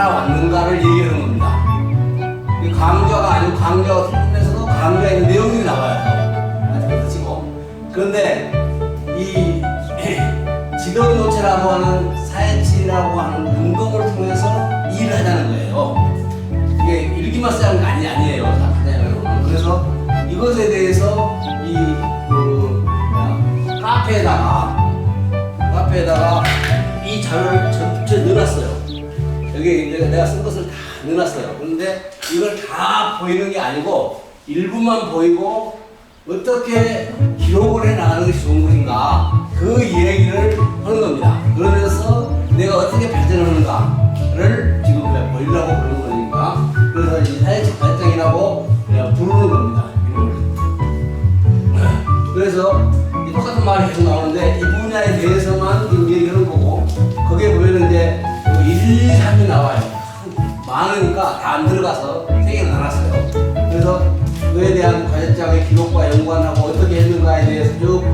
살아왔는가를 얘기하는 겁니다. 이 강좌가 아니고 강좌가 틀리면서도 강좌에 있는 내용이 나와요. 그렇지고. 그런데 이 지도노체라고 하는 사회치라고 하는 운동을 통해서 일을 하자는 거예요. 이게 일기만 쓰는 게 아니에요. 그래서 이것에 대해서 카페에다가 이 자료를 전체 넣어놨어요. 여기 내가 쓴 것을 다 넣어놨어요. 그런데 이걸 다 보이는 게 아니고 일부만 보이고 어떻게 기록을 해 나가는 것이 좋은 것인가 그 얘기를 하는 겁니다. 그러면서 내가 어떻게 발전하는가를 지금 보이려고 그러는 거니까 그래서 이 사회적 발전이라고 부르는 겁니다. 그래서 이 똑같은 말이 계속 나오는데 이 분야에 대해서만 얘기하는 거고 거기에 보면 이제 1, 2, 3이 나와요. 많으니까 다 안 들어가서 3개를 나눴어요. 그래서 그에 대한 과제장의 기록과 연관하고 어떻게 했는가에 대해서 쭉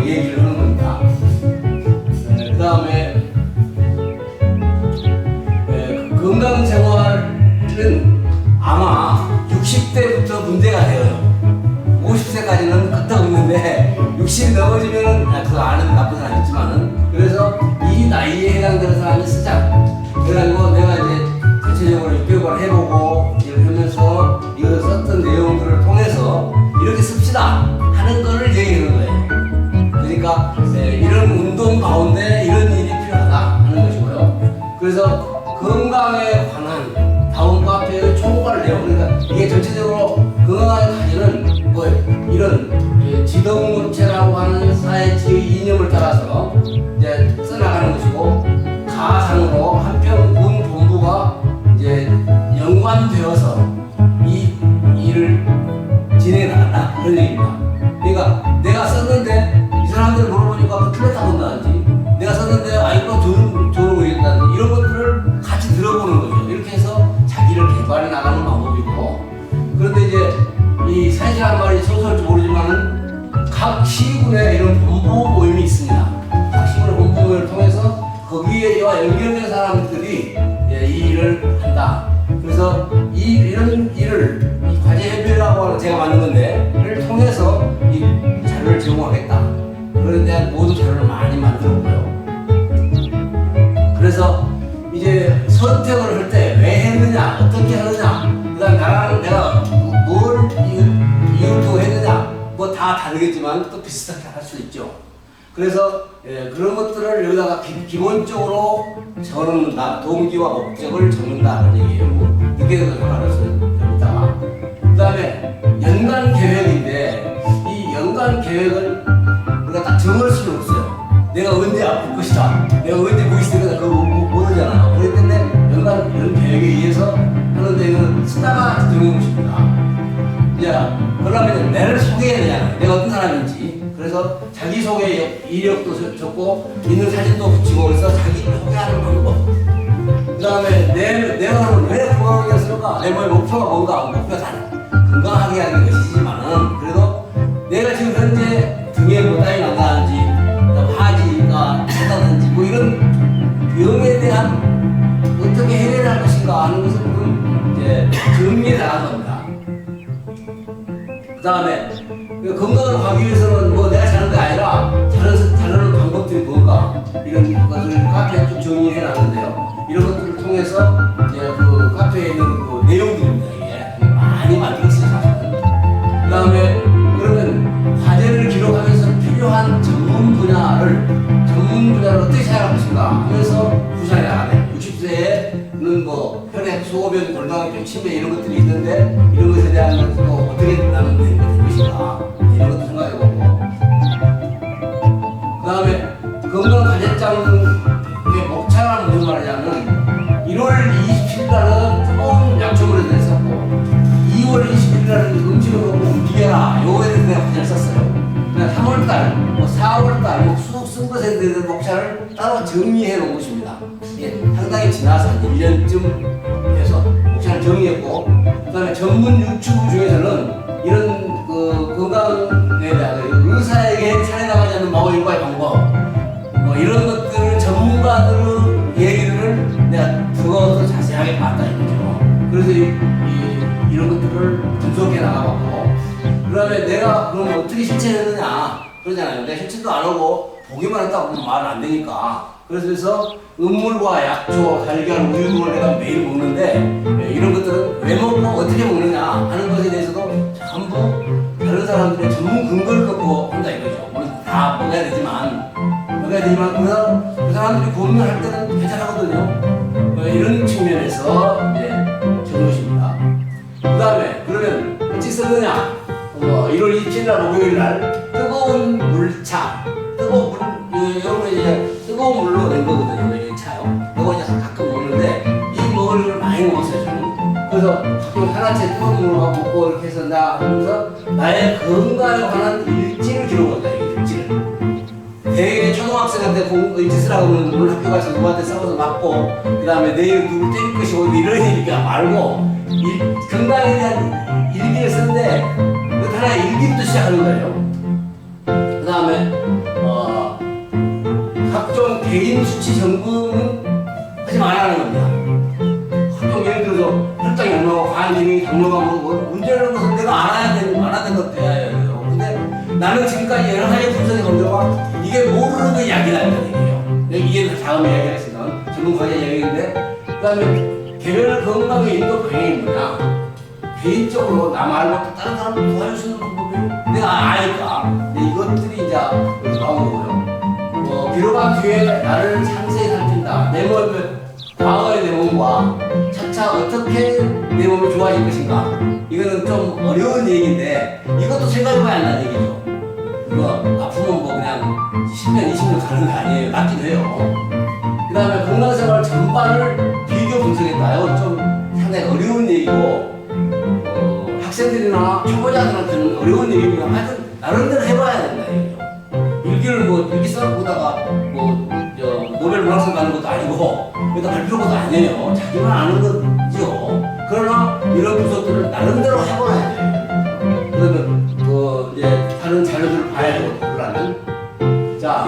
얘기를 하는 겁니다. 그 다음에 건강생활은 아마 60대부터 문제가 되어요. 50세까지는 끄떡없는데 60 넘어지면은 그거 아는 나쁜 사람 있지만은 그래서 이 나이에 해당되는 사람이 쓰자. 그래가지고 내가 이제 전체적으로 6개월 해보고 이렇게 하면서 이거 썼던 내용들을 통해서 이렇게 씁시다 하는 거를 얘기하는 거예요. 그러니까 이런 운동 가운데 이런 일이 필요하다 하는 것이고요. 그래서 건강에 관한 다운 카페의 총괄을 내요. 그러니까 이게 전체적으로 건강에 관련은 뭐 이런 지덕노체라고 하는 사회치의 이념을 따라서 이제 써나가는 것이고 가상으로 한편 군 본부가 이제 연관되어서 이 일을 진행해 나간다 그런 얘기입니다. 그러니까 내가 썼는데 이 사람들 물어보니까 그 틀렸다고 한다든지 내가 썼는데 이거 좋은 거 있다든지 이런 것들을 같이 들어보는 거죠. 이렇게 해서 자기를 개발해 나가는 방법이고 그런데 이제 이 사회라는 말이 성스러울지 모르지만은 각 시군에 이런 본부 모임이 있습니다. 각 시군의 본부 모임을 통해서 거기에와 연결된 사람들이 이 일을 한다. 그래서 이런 일을 이 과제 협의라고 하는 제가 만든 건데,를 통해서 이 자료를 제공하겠다. 그런 데 모두 자료를 많이 만들었고요. 그래서 이제 선택을 할 때 왜 했느냐, 어떻게 하느냐, 그다음 나랑 내가 뭘 이유를 두고 했느냐, 뭐 다 다르겠지만 또 비슷하게 할 수 있죠. 그래서 그런 것들을 여기다가 기본적으로 적는다, 동기와 목적을 적는다 그런 얘기예요. 뭐 이렇게 말할 수 있다. 그다음에 연간 계획인데 이 연간 계획을 우리가 딱 정할 수는 없어요. 내가 언제 아플 것이다, 내가 언제 무엇이 되거나 그거 모르잖아. 그렇기 때문에 연간 이런 계획에 의해서 하는데 이건 쓰다가 정해놓은 것입니다. 이제 그러면 내를 소개해야 되잖아. 내가 어떤 사람인지. 그래서 자기소개 이력도 적고 있는 사진도 붙이고 그래서 자기를 소개하는 방법. 그 다음에 내가 왜 건강하겠을까? 내 몸의 목표가 뭔가. 목표가 다 건강하게 하는 것이지만은 그래도 내가 지금 현재 등에 뭐 땀이 난다든지 하지가 차다든지 뭐 이런 병에 대한 어떻게 해결을 할 것인가 하는 것을 이제 정리해 나가는 겁니다. 그 다음에 건강을 하기 위해서는 뭐 내가 자는 게 아니라 자는 방법들이 뭔가 이런 것들을 카페에 쭉 정리해 놨는데요. 이런 것들을 통해서 이제 그 카페에 있는 그 내용들입니다. 이게 많이 만들었어요, 사실은. 그 다음에 그러면 과제를 기록하면서 필요한 전문 분야를 어떻게 생각할 것인가 하면서 구상해 나가네. 60세에는 뭐 혈액, 소변, 골다공증, 치매 이런 것들이 있는데 이런 것에 대한 또 어떻게 나누면 되는 것인가 이런 것도 생각해보고 그 다음에 건강 과제장의 목차가 무슨 말이냐면 1월 27일날은 조금 약점으로 됐었고 2월 21일날은 음식을 먹고 움직여라 요거에 대해서 내가 과제를 썼어요. 3월달, 뭐 4월달 뭐 수속 쓴 것에 대한 목차를 따로 정리해 놓은 것입니다. 이게 상당히 지나서 한 1년쯤 돼서 목차를 정리했고 그 다음에 전문 유튜브 중에서는 이런 그 건강에 대한 의사에게 살해당하지 않는 마법일과의 방법 뭐 이런 것들을 전문가들의 얘기를 내가 적어서 자세히 자세하게 봤다 이거죠. 그래서 이런 것들을 분석해 나가봤고, 그 다음에 내가 그럼 어떻게 실천했느냐 그러잖아요. 내가 실천도 안 하고 보기만 했다고 말은 안 되니까. 그래서 음물과 약초, 달걀, 우유 등을 내가 매일 먹는데 이런 것들은 왜 먹고 어떻게 먹느냐 하는 것에 대해서도 전부 다른 사람들의 전문 근거를 갖고 한다 이거죠. 물론 다 먹어야 되지만 그 사람들이 고민을 할 때는 괜찮거든요. 이런 측면에서 이제 적으십니다. 그 다음에 그러면 일찍 썼느냐? 1월 27일 날 목요일 날 뜨거운 물차, 뜨거운 물, 여러분 이제 뜨거운 물로 낸 거거든요. 이 차요. 이거 이제 가끔 먹는데 이 먹을 걸 많이 먹었어요 저는. 그래서 가끔 하나째 뜨거운 물로 먹고 이렇게 해서 나 하면서 나의 건강에 관한 일지를 기록한다. 일지를. 대개 초등학생한테 일지 쓰라고 하면 오늘 학교 가서 누구한테 싸워서 맞고 그 다음에 내일 누굴 때릴 것이고 이런 얘기가 말고 건강에 대한 일기를 쓰는데 그 하나의 일기부터 시작하는 거예요. 그 다음에 각종 개인 수치 점검은 하지 말라는 겁니다. 각종 예를 들어서 혈당이 얼마고 과한 기능이 당뇨가 뭐고 문제라는 것은 내가 알아야 되는 것도 돼야 해요. 근데 나는 지금까지 여러 가지 분석이 걸려와 이게 모르는 거 이야기다 이런 얘기예요. 이게 다음 이야기가 있어요. 전문가의 이야기인데 그 다음에 개별 건강의 인도 방향이 뭐냐? 개인적으로 나 말고 또 다른 사람을 도와줄 수 있는 방법이 내가 아니까 이것들이 이제 나온 거고요. 비로가 뒤에 나를 상세히 살핀다. 내 몸의 과거의 내 몸과 차차 어떻게 내 몸이 좋아질 것인가. 이거는 좀 어려운 얘기인데 이것도 생각해봐야 한다는 얘기죠. 이거 아프면 뭐 그냥 10년, 20년 가는 거 아니에요. 낫긴 해요. 그 다음에 건강생활 전반을 비교 분석했다. 이건 좀 상당히 어려운 얘기고 학생들이나 초보자들한테는 어려운 얘기입니다. 하여튼 나름대로 해봐야 된다 얘기죠. 일기를 뭐 일기 써보다가 뭐 노벨 문학상 가는 것도 아니고 그러다 발표한 것도 아니에요. 자기만 아는 거죠. 그러나 이런 분석들을 나름대로 해봐야 돼요. 그러면 이제 다른 자료들을 봐야 되고 그러려면 자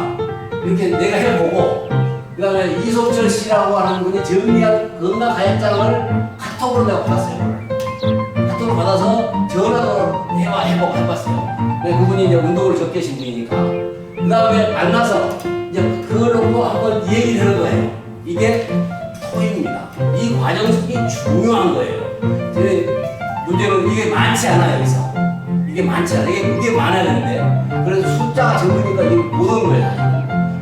이렇게 내가 해보고 그 다음에 이소철 씨라고 하는 분이 정리한 건강 가입장을 카톡으로 내가 받았어요. 카톡으로 받아서 전화로 해봤어요. 그분이 이제 운동을 적게 하신 분이니까. 그 다음에 만나서 이제 그걸 놓고 한번 얘기를 하는 거예요. 이게 토익입니다. 이 과정이 중요한 거예요. 문제는 이게 많지 않아요, 여기서. 이게 많지 않아요. 이게 무게 많아야 되는데. 그래서 숫자가 적으니까 이게 못 온 거예요.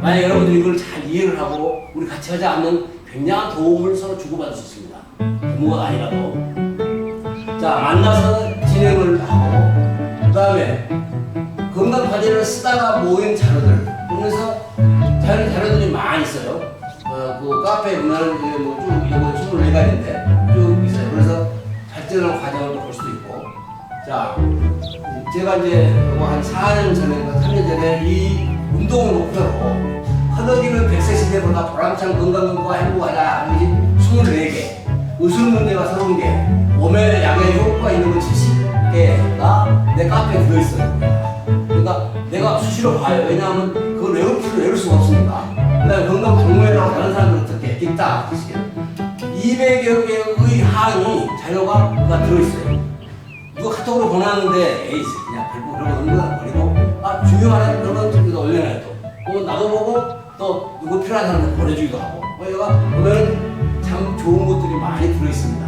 만약 여러분들이 이걸 잘 이해를 하고 우리 같이 하자 하면 굉장한 도움을 서로 주고받을 수 있습니다. 부모가 아니라도. 자, 만나서 진행을 하고, 그 다음에 건강과제를 쓰다가 모인 자료들. 그러면서 자료들이 많이 있어요. 그 카페에 보면은 이거 24가지인데 쭉 있어요. 그래서 발전하는 과정을 볼 수도 있고. 자, 제가 이제 한 4년 전에, 3년 전에 이 운동을 목표로 허덕이는 100세 시대보다 보람찬 건강과 행복하자 하는 것이 24개, 의술 문제가 30개, 몸에 약의 효과가 있는 건 70개가 내 카페에 들어있어요. 그러니까 내가 수시로 봐요. 왜냐하면 그걸 외울 수가 없으니까. 그 다음에 건강 동호회라고 다른 사람들 어떻게 있다. 200여 개의 항의 자료가 들어있어요. 이거 카톡으로 보냈는데 에이 그냥 별거 그런 거 은근한 버리고 중요하네 그러면 저기다 올려놔요. 또 나도 보고 또 누구 필요한 사람한테 보내주기도 하고 얘가 보면 참 좋은 것들이 많이 들어있습니다.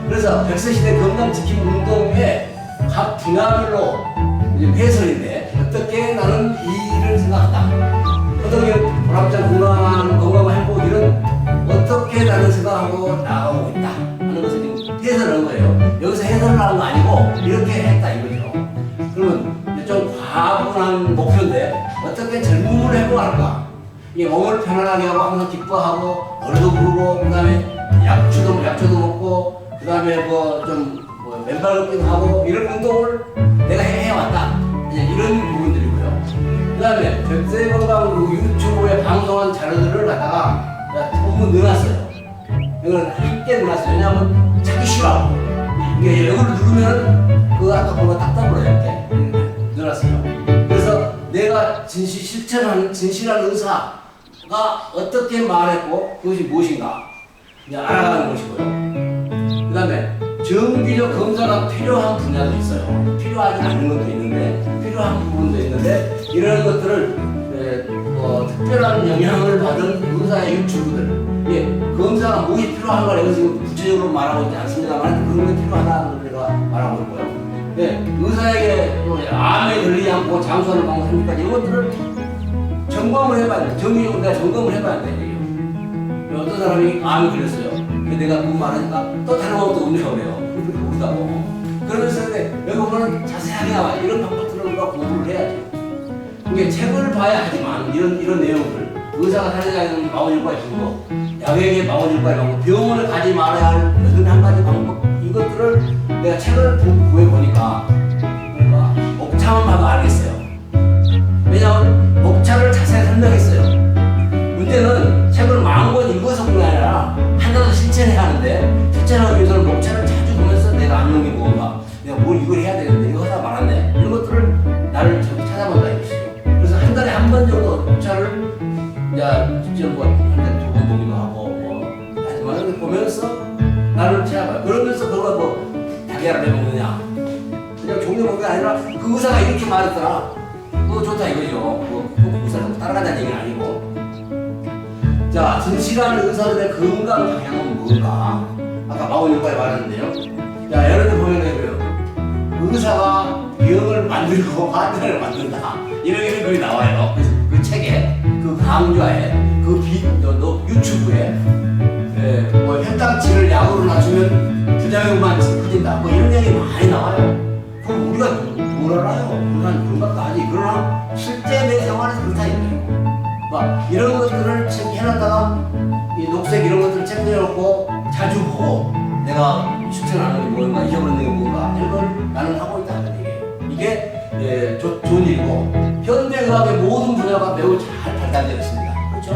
그래서 100세 시대 건강지킴 운동회 각 분야별로 배설인데 어떻게 나는 이 일을 생각한다. 어떻게 보람찬 건강한 행복 일은 어떻게 나는 생각하고 나아가고 있다 하는 것을 지금 해설하는 거예요. 여기서 해설을 하는 거 아니고 이렇게 했다 이거죠. 그러면 좀 과분한 목표인데 어떻게 젊음을 회복할까? 이게 몸을 편안하게 하고 항상 기뻐하고 노래도 부르고 그 다음에 약초도 먹고 그 다음에 맨발 걷기도 하고 이런 운동을 내가 해왔다. 이제 이런 부분들이고요. 그 다음에 100세 건강 유튜브에 방송한 자료들을 갖다가 전부 넣어놨어요. 이걸 함께 넣어놨어요. 왜냐하면 찾기 싫어하고 이게 이걸 누르면 그 아까 보면 답답으로 이렇게 넣어놨어요. 그래서 내가 실천하는 진실한 의사가 어떻게 말했고 그것이 무엇인가 이제 알아가는 것이고요. 그 다음에 정기적 검사가 필요한 분야도 있어요. 필요하지 않은 것도 있는데, 필요한 부분도 있는데, 이런 것들을 특별한 영향을 받은 의사의 유튜브들, 검사가 무엇이 필요한가 이것을 지금 구체적으로 말하고 있지 않습니다만 그런 게 필요하다는 걸 제가 말하고 있고요. 의사에게 암에 걸리지 않고 장수하는 방법입니까? 이런 것들을 점검을 해봐야 돼. 정기적으로 내가 점검을 해봐야 돼. 어떤 사람이 암에 걸렸어요. 내가 그거 말하니까 또 다른 방법도 문제가 오네요. 그렇게 모른다고. 그러면서 여기 보면 자세하게 나와. 이런 방법들을 우리가 공부를 해야죠. 이게 책을 봐야 하지만 이런 내용들, 의사가 사례자는 마원일과의 방법, 약에게 마원일과의 방법, 병원을 가지 말아야 할 81가지 방법, 이것들을 내가 책을 구해보니까 뭔가 목차만 봐도 알겠어요. 왜냐하면 목차를 자세히 설명했어요. 문제는 책을 마음 번 읽어서 그게 아니라 하나도 실천해야 하는데, 실천하기 위해서는 목차를 자주 보면서 내가 안 놓은 게 뭔가, 내가 뭘 이걸 해야 되는데 이거 하다 말았네, 이런 것들을 나를 찾아본다 이것이죠. 그래서 한 달에 한 번 정도 목차를 직접 한 달에 2번 보기도 하고 하지만 보면서 나를 찾아봐요. 그러면서 너가 달걀을 해먹느냐, 그냥 종류 먹는 게 아니라 그 의사가 이렇게 말했더라, 그거 좋다 이거죠. 그 의사를 따라가자는 얘기는 아니고. 자, 진실한 의사들의 건강 방향은 뭔가? 아까 마원일과에 말했는데요. 자, 예를 들어 보면 되고요. 의사가 병을 만들고 환자를 만든다. 이런 글이 나와요. 그 책에, 그 강좌에, 그 유튜브에, 혈당치를 약으로 낮추면 부작용만 커진다. 이런 얘기 많이 나와요. 그럼 우리가 뭘 알아요? 우리는 그런 것도 아니. 그러나 실제 내 생활에서 그렇다 이거예요. 이런 것들을 해놨다가 이 녹색 이런 것들을 체크해놓고 자주 보고 내가 실천하는 게 뭔가, 잊어버리는 게 뭔가, 이런 걸 나는 하고 있다는 얘기예요. 이게 좋은 일이고, 현대의학의 모든 분야가 매우 잘 발달되어 있습니다. 그렇죠?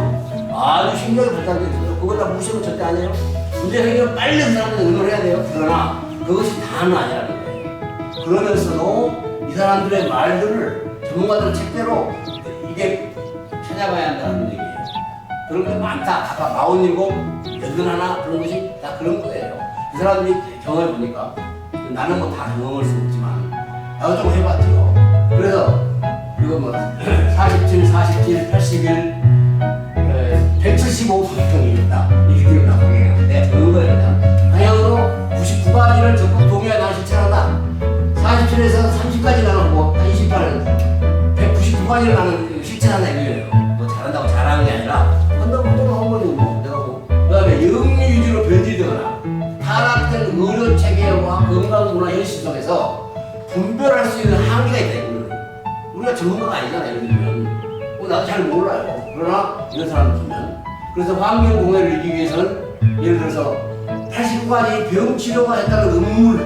아주 신기하게 발달되어 있어요. 그걸 다 무시하면 절대 아니에요. 문제 해결 빨리 그 사람들 응원해야 돼요. 그러나 그것이 다는 아니라는 거예요. 그러면서도 이 사람들의 말들을 전문가들 책대로 이게 찾아가야 한다는 얘기예요. 그런 게 많다. 아까 47, 81 그런 것이 다 그런 거예요. 그 사람들이 경험해 보니까, 나는 다 경험할 수 없지만 나도 좀 해봤죠. 그래서 이거 47, 47, 81, 175방향입니다. 이렇게 되면 방향이에요. 내가 적은 거예요. 그냥 방향으로 99가지를 적극 동의하여 나는 실천한다. 47에서 30까지 나는 한 28은 199가지를 나는 실천한다 이거예요. 잘한다고 잘하는 게 아니라 한다고 하는 거지 내가 그 다음에 영리 위주로 변질되거나 타락된 의료 체계와 건강 문화 현실 속에서 분별할 수 있는 한계가 있다. 우리가 전문가가 아니잖아. 예를 들면 나도 잘 몰라요. 그러나 이런 사람을 보면, 그래서 환경 공해를 이기기 위해서는 예를 들어서 89가지 병 치료가 했다는 음물,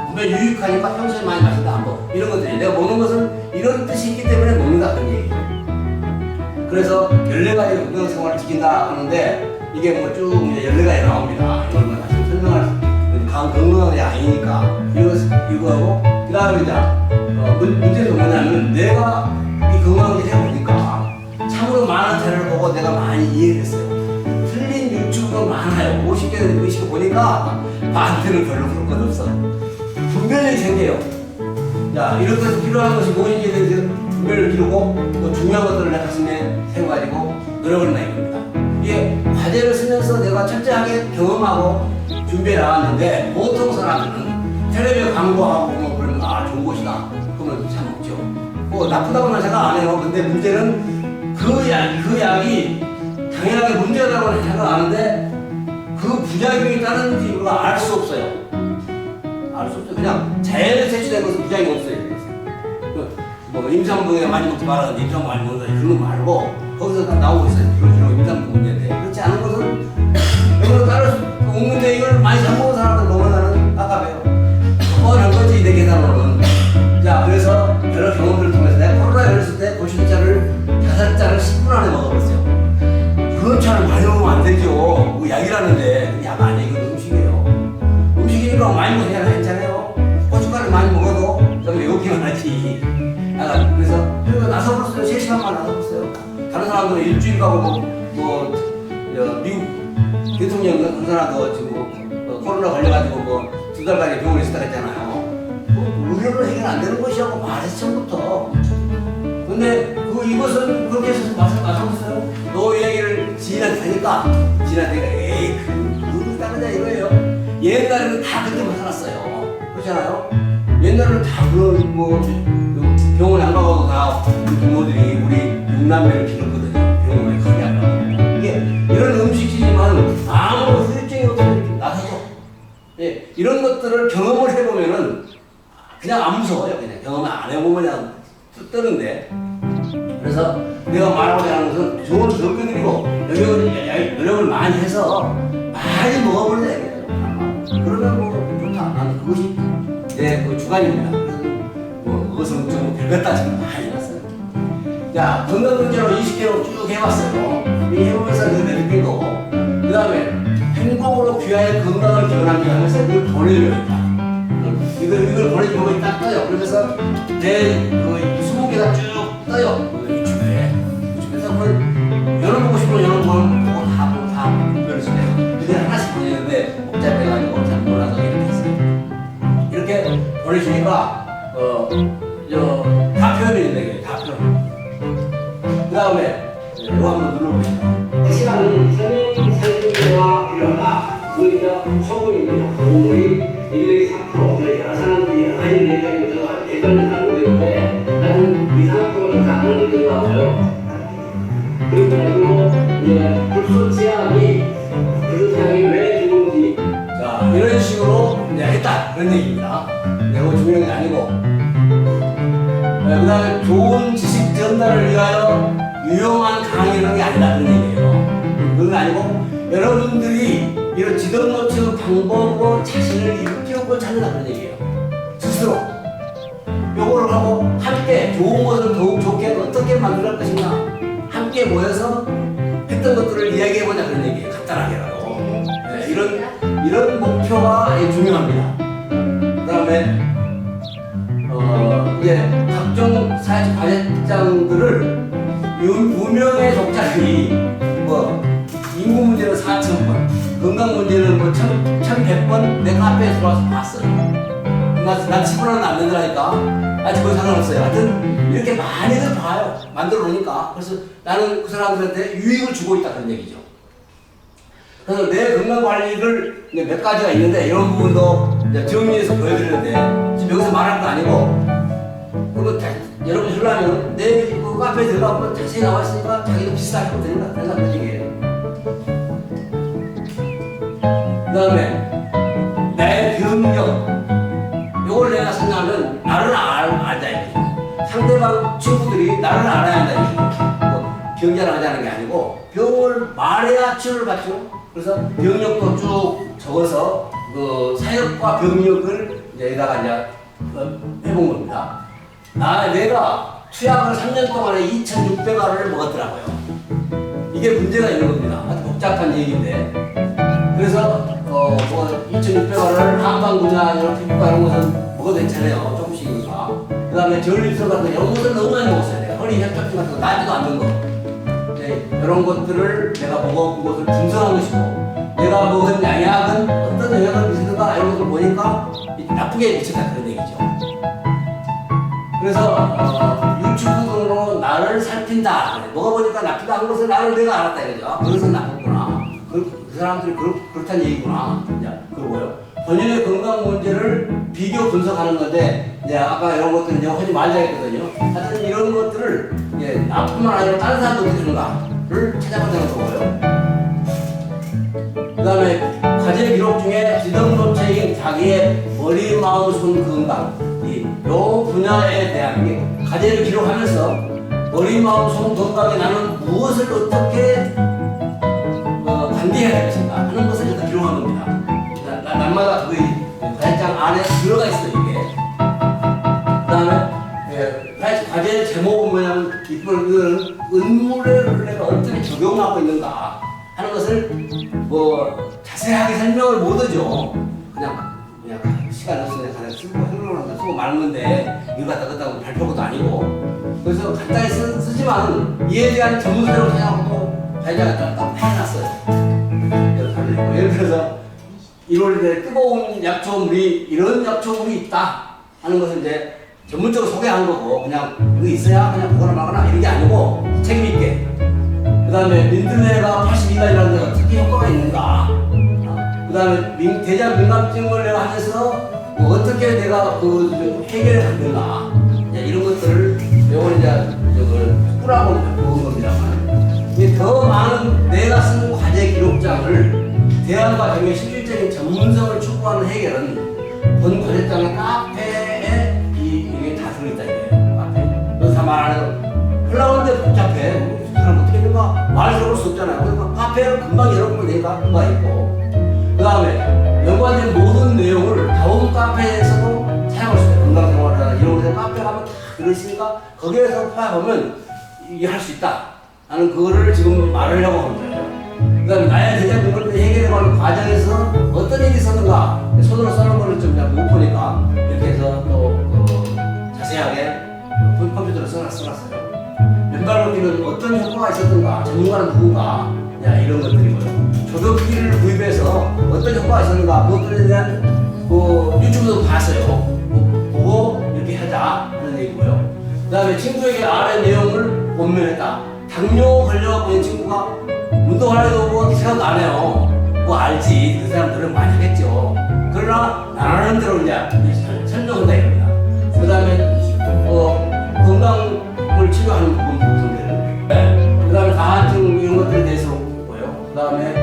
분명히 유익하니까 평소에 많이 마신다 한번, 이런 것들이 내가 먹는 것은 이런 뜻이 있기 때문에 먹는다 그런 얘기예요. 그래서 14가지 건강 생활을 지킨다 하는데, 이게 쭉 14가지 나옵니다. 이걸 사실 설명할 건강한 게 아니니까 이거하고, 그 다음에 문제는 뭐냐면, 내가 이 건강을 해보니까 참으로 많은 자료를 보고 내가 많이 이해를 했어요. 틀린 유튜브가 많아요. 50개, 50개 보니까 반대는 별로 그런 건 없어. 분별력이 생겨요. 자, 이런 것이 필요한 것이 무엇인지에 대해서 분별을 기르고, 중요한 것들을 내 가슴에 세워가지고 노력을 해야 됩니다. 이게 과제를 쓰면서 내가 철저하게 경험하고 준비해 나왔는데, 보통 사람들은 텔레비전 광고하고 그러면 좋은 것이다. 그러면 사 먹죠. 나쁘다고는 생각 안 해요. 근데 문제는 그 약이 당연하게 문제라고는 생각 안 하는데, 그 부작용이 따르는지 우리가 알 수 없어요. 알 수 없어요. 그냥 자연에 채취된 것은 부작용이 없어요. 임산부에 많이 먹지 말았는데 임산부 많이 먹는다 그런 거 말고, 거기서 다 나오고 있어요. 이런 임산부 문제인데, 그렇지 않은 것은 이걸 따로 먹는데 이걸 많이 사 먹은 사람들 먹으면 깝깝해요. 뻔한 거지 내 계산으로는. 자, 그래서 여러 경험들을 통해서 내가 코로나에 걸렸을 때 고실자를 5잔을 10분 안에 먹어버렸어요. 그런 차를 많이 먹으면 안 되죠. 약이라는데 약 아니에요. 이건 음식이에요. 음식이니까 많이 먹어야 괜찮아요. 고춧가루 많이 먹어도 좀 외우기만 하지. 그래서 나서버렸어요. 3시간만 나서버렸어요. 다른 사람들은 일주일 가고 미국 대통령 한 선아도 지금 코로나 걸려가지고 뭐 2달간에 병원에 있었다 했잖아요. 의료로 해결 안 되는 것이라고 말했어 처음부터. 근데 이것은 그렇게 해서 맞았어요. 너 얘기를 지인한테 하니까 지인한테 에이 그거 따르냐 이거예요. 옛날에는 다 그렇게 살았어요. 그렇잖아요. 옛날에는 다 그런 뭐 병원 안 가고 다 부모들이 우리 육남매를 기르거든요. 병원에 가게 안 가고. 이게 이런 음식이지만 아무 후유증이 없어서 이렇게 나서서 예, 이런 것들을 경험을 해보면은 그냥 안 무서워요. 그냥 경험을 안 해보면 그냥 뜨는데. 그래서 내가 말하고자 하는 것은 좋은 접근이고 노력을 많이 해서 많이 먹어보는 얘기예요. 그러면 뭐 좋다. 나는 그것이 내 주관입니다. 그래서 뭐 그것은 좀 별것 따지고 많이 해봤어요. 자, 건강 문제로 20kg 쭉 해봤어요. 이 해보면서 느낀 거고, 그 다음에 행복으로 귀하의 건강을 기원하기 위해서 이걸 보내려니까. 이걸 보내주면 딱 떠요. 그러면서 내 20개가 쭉 떠요. 유튜브에. 유튜브에서 그걸 열어보고 싶으면 열어보고 다 별로시네요. 근데 하나씩 보내는데 복잡해가지고 잘 몰라서 이렇게 했어요. 이렇게 보내주니까 다 표현이 있는 다 표현. 그 다음에 이거 한번 눌러보시죠. 시간은 생명과 필요하다. 그러니까 소금입니다. 소금이 1, 3%. 여러 사람들이 아닌 내장에서 대단히 다르기 때문에 나는 2, 3%는 가능한 게 나와요. 그리고 이제 불소치약이 왜 좋은지 자 이런 식으로 이제 했다 그런 얘기입니다. 내가 중요한 게 아니고 그 다음에 좋은 지식 전달을 위하여 유용한 강의라는 게 아니다 그런 얘기예요. 그건 아니고 여러분들이 이런 지도 놓치는 방법으로 자신을 일깨우고 찾는다 그런 얘기예요. 스스로 요거를 하고 함께 좋은 것을 더욱 좋게 어떻게 만들 것인가 함께 모여서 했던 것들을 이야기해보자 그런 얘기예요. 간단하게라도 네, 이런 목표가 중요합니다. 그 다음에 이제 각종 사회적 과제장들을 무명의 독자들이 뭐 인구 문제는 4,000번, 건강 문제는 뭐 1,100번 내 카페에 들어와서 봤어요. 난 10분은 안 된다니까. 아직 그건 상관없어요. 하여튼 이렇게 많이들 봐요. 만들어 놓으니까. 그래서 나는 그 사람들한테 유익을 주고 있다 그런 얘기죠. 그래서 내 건강 관리를 이제 몇 가지가 있는데 이런 부분도 이제 정리해서 보여드리는데 지금 여기서 말할 거 아니고 그거 여러분 들으려면 내 그 카페에 들어가면 자세히 나와 있으니까 자기도 비슷하게 하면 된다. 그런 얘기예요. 그 다음에 내 병력 이걸 내가 생각하면 나를 알자 이거지. 상대방 친구들이 나를 알아야 한다 이거지. 병자를 하자는 게 아니고 병을 말해야 치료를 받죠. 그래서 병력도 쭉 적어서 그 사역과 병력을 여기다가 이제 해본 겁니다. 내가 투약을 3년 동안에 2,600알을 먹었더라고요. 이게 문제가 있는 겁니다. 아주 복잡한 얘기인데. 그래서 뭐 2,600알을 한방구냐 이런 피부과 이런 것은 먹어도 괜찮아요. 조금씩이니까. 그 다음에 전립선 같은 이런 것을 너무 많이 먹었어요. 내가 허리 협착증 같은 거 나지도 않는 거. 네, 이런 것들을 내가 먹어본 것을 분석한 것이고 내가 먹은 양약은 어떤 영향을 미치는가 이런 것을 보니까 나쁘게 미쳤다 그런 얘기죠. 그래서 유튜브로 나를 살핀다. 먹어보니까 나쁘다 한 것을 나를 내가 알았다 이거죠. 그것은 나쁘구나. 그 사람들이 그렇다는 얘기구나. 그거요. 본인의 건강 문제를 비교 분석하는 건데, 이제 아까 이런 것들 이제 하지 말자 했거든요. 하여튼 이런 것들을 나뿐만 아니라 다른 사람도 어떻게 하는가를 찾아보자는 거고요. 그 다음에 과제 기록 중에 지정노체인 자기의 머리, 마음, 손 건강 요 분야에 대한 과제를 기록하면서 머리, 마음, 손 건강에 나는 무엇을 어떻게 관리해야 될 것인가 하는 것을 일단 기록한 겁니다. 날마다 거의 과제장 안에 들어가 있어요 이게. 그 다음에 과제 제목은 뭐냐면 이거는 은물의 내가 어떻게 적용하고 있는가 하는 것을 뭐 자세하게 설명을 못하죠. 그냥 시간 없으니까 그냥 쓰고 말는데 이거 갖다 갖다 발표 것도 아니고 그래서 간단히 쓰지만 이에 대한 전문서를 찾아보고 자기가 딱 해놨어요. 것들이 있고, 예를 들어서 1월에 뜨거운 약초물이 이런 약초물이 있다 하는 것을 이제 전문적으로 소개한 거고, 그냥 이거 있어야 그냥 보거나 말거나 이런 게 아니고 책임있게. 그 다음에 민들레가 82가지라는 데가 특히 효과가 있는가, 그 다음에 대장 민감증을 내가 하면서 뭐 어떻게 내가 그 해결을 하는가, 이런 것들을 요걸 이제 저걸 꾸라고 보는 겁니다만, 이게 더 많은 내가 쓴 과제 기록장을 대안과 병의 실질적인 전문성을 추구하는 해결은 본 과제장의 카페에 이게 다 들어있다 이거예요. 카페. 그래서 다 말하는 흘러오는데 복잡해. 사람 어떻게 했는가 말 들어볼 수 없잖아요. 그러니까 카페를 금방 열어보면 되니까 금방 있고, 그 다음에 연관된 모든 내용을 다음 카페에서도 사용할 수 있어요. 건강생활이나 이런 곳에 카페 가면 다 들어있으니까 거기에서 파보면 이게 할 수 있다 하는 그거를 지금 말하려고 하는 거예요. 그 다음에 나의 대장 문제를 해결해가는 과정에서 어떤 일이 있었는가, 손으로 써놓은 거를 좀 못 보니까 이렇게 해서 또 자세하게 컴퓨터로 써놨어요. 왼발 걷기는 어떤 효과가 있었는가, 전문가는 누군가, 이런 것들이고요. 조덕기를 구입해서 어떤 효과가 있었는가, 그것들에 대한 유튜브도 봤어요. 보고 이렇게 하자 하는 얘기고요. 그 다음에 친구에게 아래 내용을 본면했다. 당뇨 걸려본 친구가 운동하려고 뭐 생각 안 해요. 뭐 알지. 그 사람들은 많이 하겠죠. 그러나 나라는 대로 이제 설명한다 이겁니다. 그 다음에 건강을 치료하는 부분들, 그 다음에 가한증 이런 것들에 대해서 보고요. 그 다음에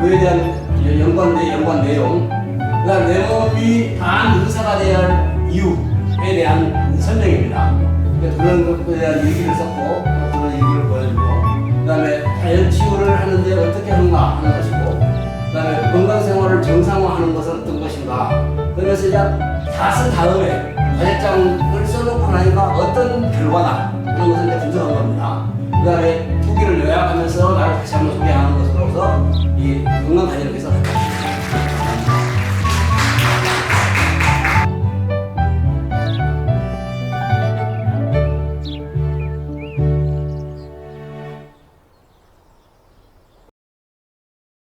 그에 대한 연관 내용, 그 다음에 내 몸이 반 의사가 되어야 할 이유에 대한 설명입니다. 그런 것에 대한 얘기를 썼고, 그런 얘기를 보여주고, 그 다음에 다이어트 치유를 하는데 어떻게 하는가 하는 것이고, 그 다음에 건강생활을 정상화하는 것은 어떤 것인가, 그래서 이제 다 쓴 다음에 과제장을 써놓고 나니까 어떤 결과다 하는 것을 이제 분석한 겁니다. 그 다음에 후기를 요약하면서 나를 다시 한번 소개하는 것으로서 이 건강관리를 위해서